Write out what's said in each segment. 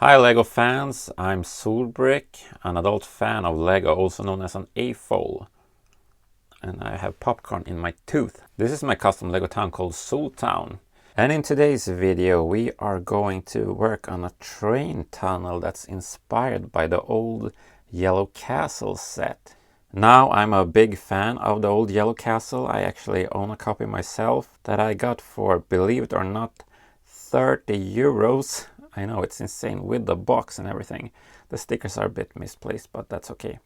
Hi LEGO fans, I'm Solbrick, an adult fan of LEGO, also known as an AFOL. And I have popcorn in my tooth. This is my custom LEGO town called Soul Town. And in today's video we are going to work on a train tunnel that's inspired by the old Yellow Castle set. Now I'm a big fan of the old Yellow Castle. I actually own a copy myself that I got for, believe it or not, 30 euros. I know, it's insane with the box and everything. The stickers are a bit misplaced, but that's okay.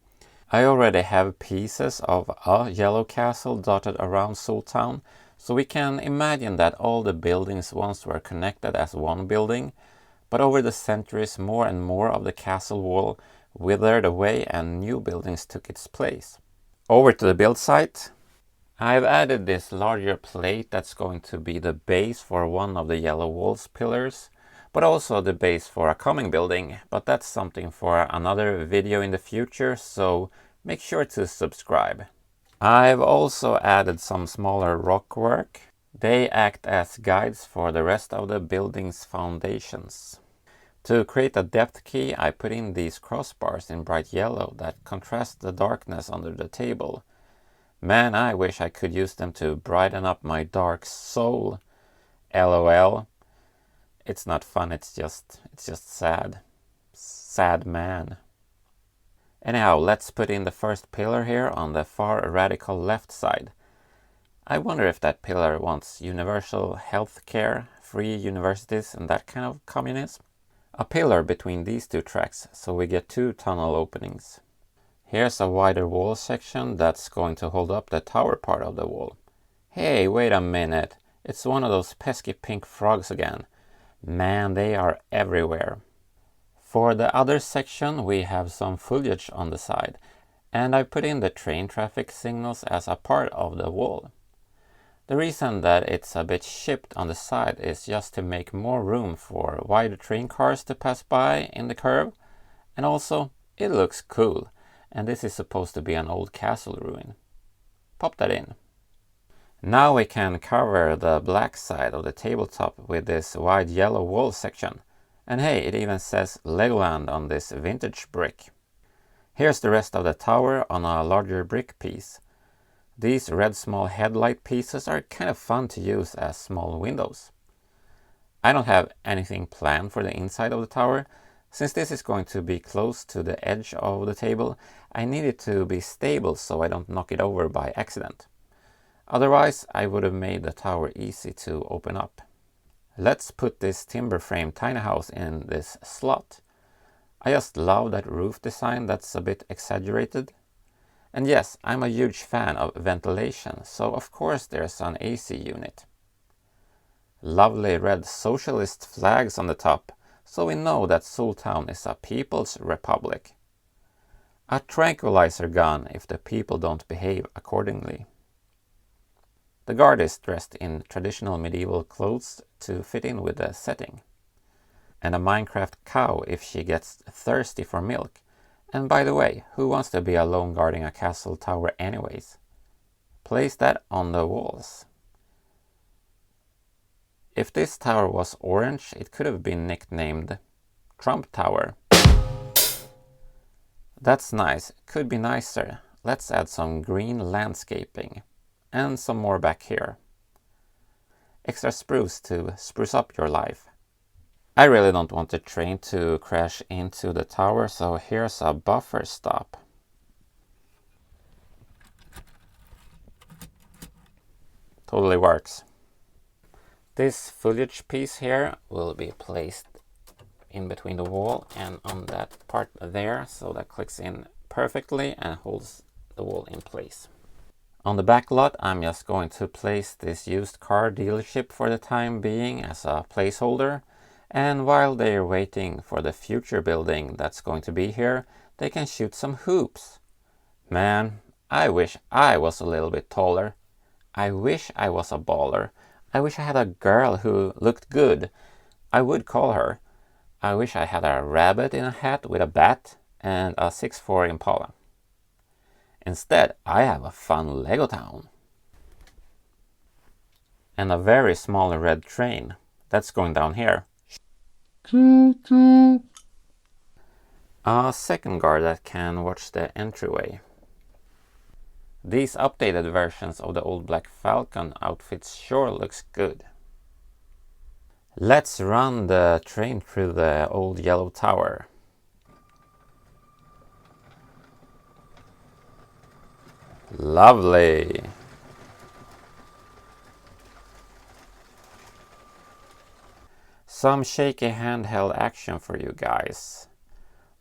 I already have pieces of a Yellow Castle dotted around Soul Town, so we can imagine that all the buildings once were connected as one building, but over the centuries more and more of the castle wall withered away and new buildings took its place. Over to the build site. I've added this larger plate that's going to be the base for one of the yellow walls pillars, but also the base for a coming building, but that's something for another video in the future, so make sure to subscribe. I've also added some smaller rock work. They act as guides for the rest of the building's foundations. To create a depth key, I put in these crossbars in bright yellow that contrast the darkness under the table. Man, I wish I could use them to brighten up my dark soul. LOL. It's not fun, it's just sad. Sad man. Anyhow, let's put in the first pillar here on the far radical left side. I wonder if that pillar wants universal health care, free universities and that kind of communism. A pillar between these two tracks, so we get two tunnel openings. Here's a wider wall section that's going to hold up the tower part of the wall. Hey, wait a minute. It's one of those pesky pink frogs again. Man, they are everywhere. For the other section we have some foliage on the side, and I put in the train traffic signals as a part of the wall. The reason that it's a bit chipped on the side is just to make more room for wider train cars to pass by in the curve, and also it looks cool, and this is supposed to be an old castle ruin. Pop that in. Now we can cover the black side of the tabletop with this wide yellow wall section. And hey, it even says Legoland on this vintage brick. Here's the rest of the tower on a larger brick piece. These red small headlight pieces are kind of fun to use as small windows. I don't have anything planned for the inside of the tower. Since this is going to be close to the edge of the table, I need it to be stable so I don't knock it over by accident. Otherwise, I would have made the tower easy to open up. Let's put this timber frame tiny house in this slot. I just love that roof design that's a bit exaggerated. And yes, I'm a huge fan of ventilation, so of course there's an AC unit. Lovely red socialist flags on the top, so we know that Soul Town is a people's republic. A tranquilizer gun if the people don't behave accordingly. The guard is dressed in traditional medieval clothes to fit in with the setting. And a Minecraft cow if she gets thirsty for milk. And by the way, who wants to be alone guarding a castle tower anyways? Place that on the walls. If this tower was orange, it could have been nicknamed Trump Tower. That's nice, could be nicer. Let's add some green landscaping. And some more back here. Extra spruce to spruce up your life. I really don't want the train to crash into the tower, so here's a buffer stop. Totally works. This foliage piece here will be placed in between the wall and on that part there, so that clicks in perfectly and holds the wall in place. On the back lot, I'm just going to place this used car dealership for the time being as a placeholder. And while they're waiting for the future building that's going to be here, they can shoot some hoops. Man, I wish I was a little bit taller. I wish I was a baller. I wish I had a girl who looked good. I would call her. I wish I had a rabbit in a hat with a bat and a 6'4" Impala. Instead, I have a fun Lego town. And a very small red train. That's going down here. a second guard that can watch the entryway. These updated versions of the old Black Falcon outfits sure looks good. Let's run the train through the old yellow tower. Lovely! Some shaky handheld action for you guys.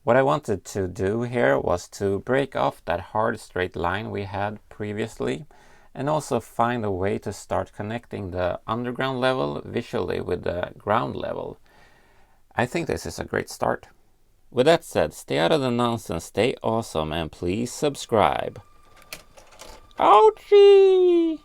What I wanted to do here was to break off that hard straight line we had previously and also find a way to start connecting the underground level visually with the ground level. I think this is a great start. With that said, stay out of the nonsense, stay awesome, and please subscribe. Ouchie!